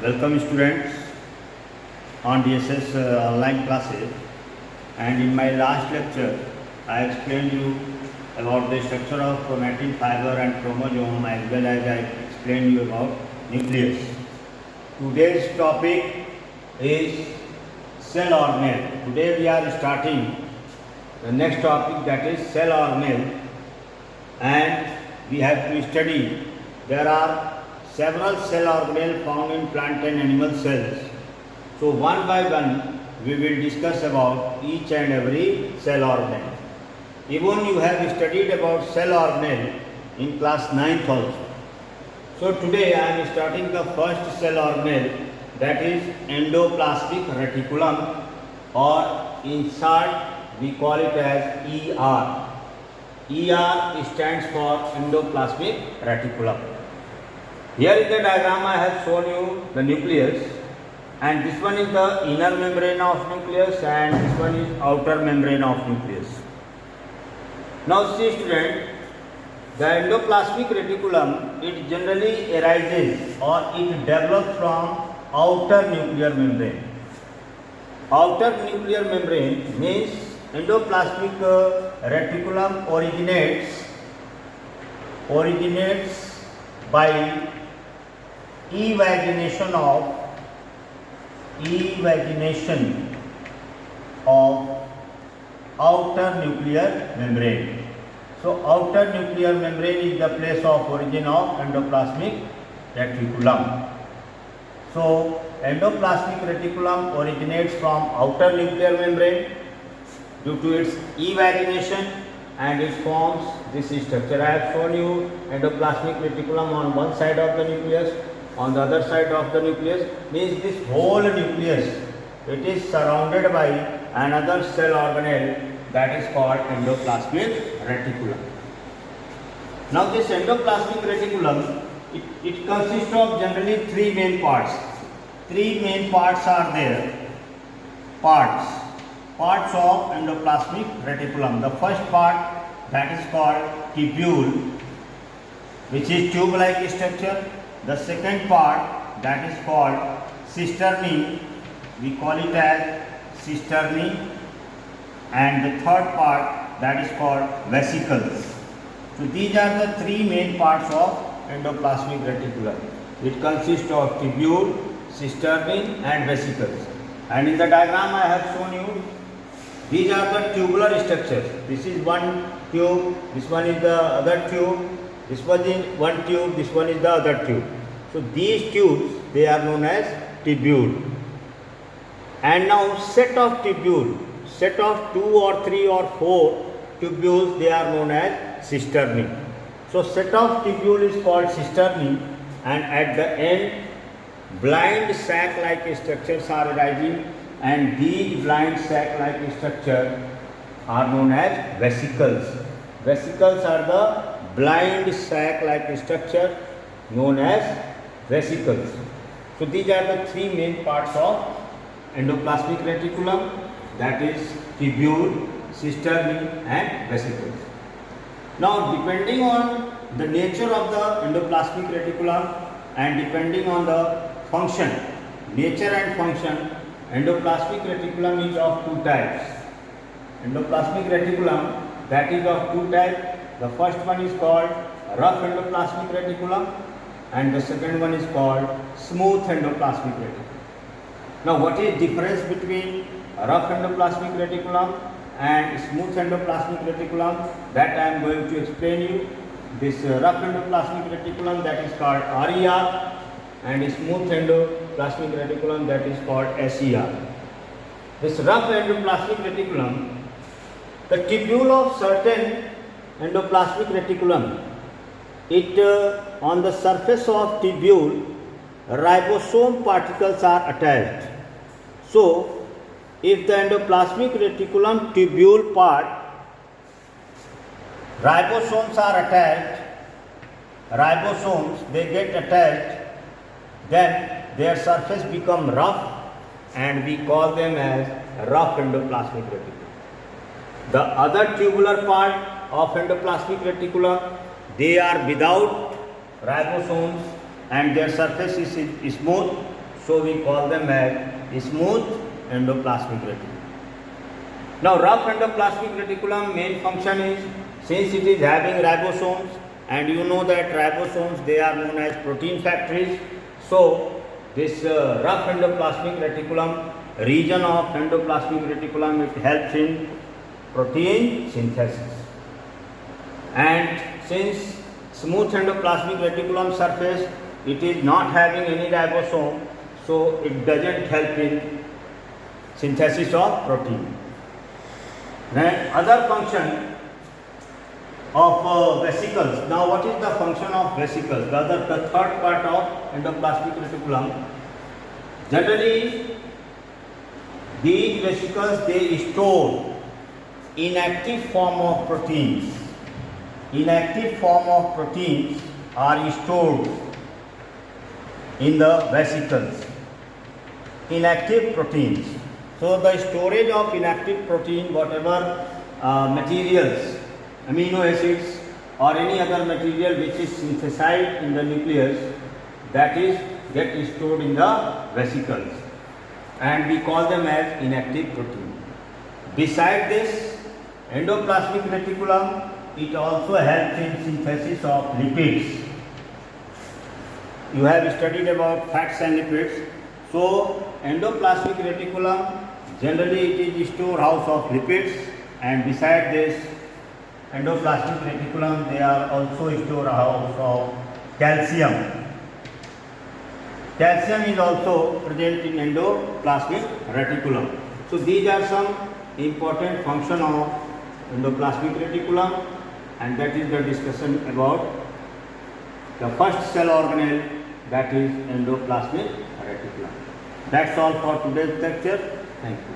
Welcome students on DSS online classes, and in my last lecture I explained you about the structure of chromatin fiber and chromosome, as well as I explained you about nucleus. Today's topic is cell organelle. Today we are starting the next topic, that is cell organelle, and we have to study. There are several cell organelles found in plant and animal cells. So one by one we will discuss about each and every cell organelle. Even you have studied about cell organelle in class 9th also. So today I am starting the first cell organelle, that is endoplasmic reticulum, or in short we call it as ER. ER stands for endoplasmic reticulum. Here in the diagram I have shown you the nucleus, and this one is the inner membrane of nucleus and this one is outer membrane of nucleus. Now see student, the endoplasmic reticulum, it generally arises or it develops from outer nuclear membrane. Outer nuclear membrane means endoplasmic reticulum originates by evagination of outer nuclear membrane. So outer nuclear membrane is the place of origin of endoplasmic reticulum. So endoplasmic reticulum originates from outer nuclear membrane due to its evagination, and it forms this structure. I have shown you endoplasmic reticulum on one side of the nucleus, on the other side of the nucleus means this whole nucleus, it is surrounded by another cell organelle that is called endoplasmic reticulum. Now this endoplasmic reticulum, it consists of generally three main parts. Three main parts are there. Parts of endoplasmic reticulum. The first part, that is called tubule, which is tube-like structure. The second part, that is called cisternae, we call it as cisternae, and the third part, that is called vesicles. So these are the three main parts of endoplasmic reticulum. It consists of tubule, cisternae and vesicles. And in the diagram I have shown you, these are the tubular structures. This is one tube, this one is the other tube, this one is one tube, this one is the other tube. So these tubes, they are known as tubule. And now set of tubule, set of 2 or 3 or 4 tubules, they are known as cisternae. So set of tubule is called cisternae, and at the end blind sac-like structures are arising, and these blind sac-like structures are known as vesicles. Vesicles are the blind sac-like structure known as vesicles. So these are the three main parts of endoplasmic reticulum, that is tubule, cisternae and vesicles. Now depending on the nature of the endoplasmic reticulum and depending on the function, nature and function, endoplasmic reticulum is of two types. Endoplasmic reticulum, that is of two types. The first one is called rough endoplasmic reticulum and the second one is called smooth endoplasmic reticulum. Now what is difference between rough endoplasmic reticulum and smooth endoplasmic reticulum, that I am going to explain you. This rough endoplasmic reticulum, that is called RER, and smooth endoplasmic reticulum, that is called SER. This rough endoplasmic reticulum, the tubule of certain endoplasmic reticulum, it on the surface of tubule ribosome particles are attached. So if the endoplasmic reticulum tubule part ribosomes are attached, ribosomes they get attached, then their surface become rough and we call them as rough endoplasmic reticulum. The other tubular part of endoplasmic reticulum, they are without ribosomes and their surface is smooth, So we call them as smooth endoplasmic reticulum. Now rough endoplasmic reticulum main function is, since it is having ribosomes, and you know that ribosomes, they are known as protein factories. So this rough endoplasmic reticulum, region of endoplasmic reticulum, it helps in protein synthesis. And since smooth endoplasmic reticulum surface, it is not having any ribosome, so it doesn't help in synthesis of protein. Then other function of vesicles. Now what is the function of vesicles? The third part of endoplasmic reticulum. Generally these vesicles, they store inactive form of proteins. Inactive form of proteins are stored in the vesicles. Inactive proteins. So the storage of inactive protein, whatever materials, amino acids or any other material which is synthesized in the nucleus, that is get stored in the vesicles, and we call them as inactive protein. Beside this, endoplasmic reticulum, it also helps in synthesis of lipids. You have studied about fats and lipids. So endoplasmic reticulum, generally it is storehouse of lipids, and beside this endoplasmic reticulum, they are also storehouse of calcium. Calcium is also present in endoplasmic reticulum. So these are some important function of endoplasmic reticulum, and that is the discussion about the first cell organelle, that is endoplasmic reticulum. That's all for today's lecture. Thank you.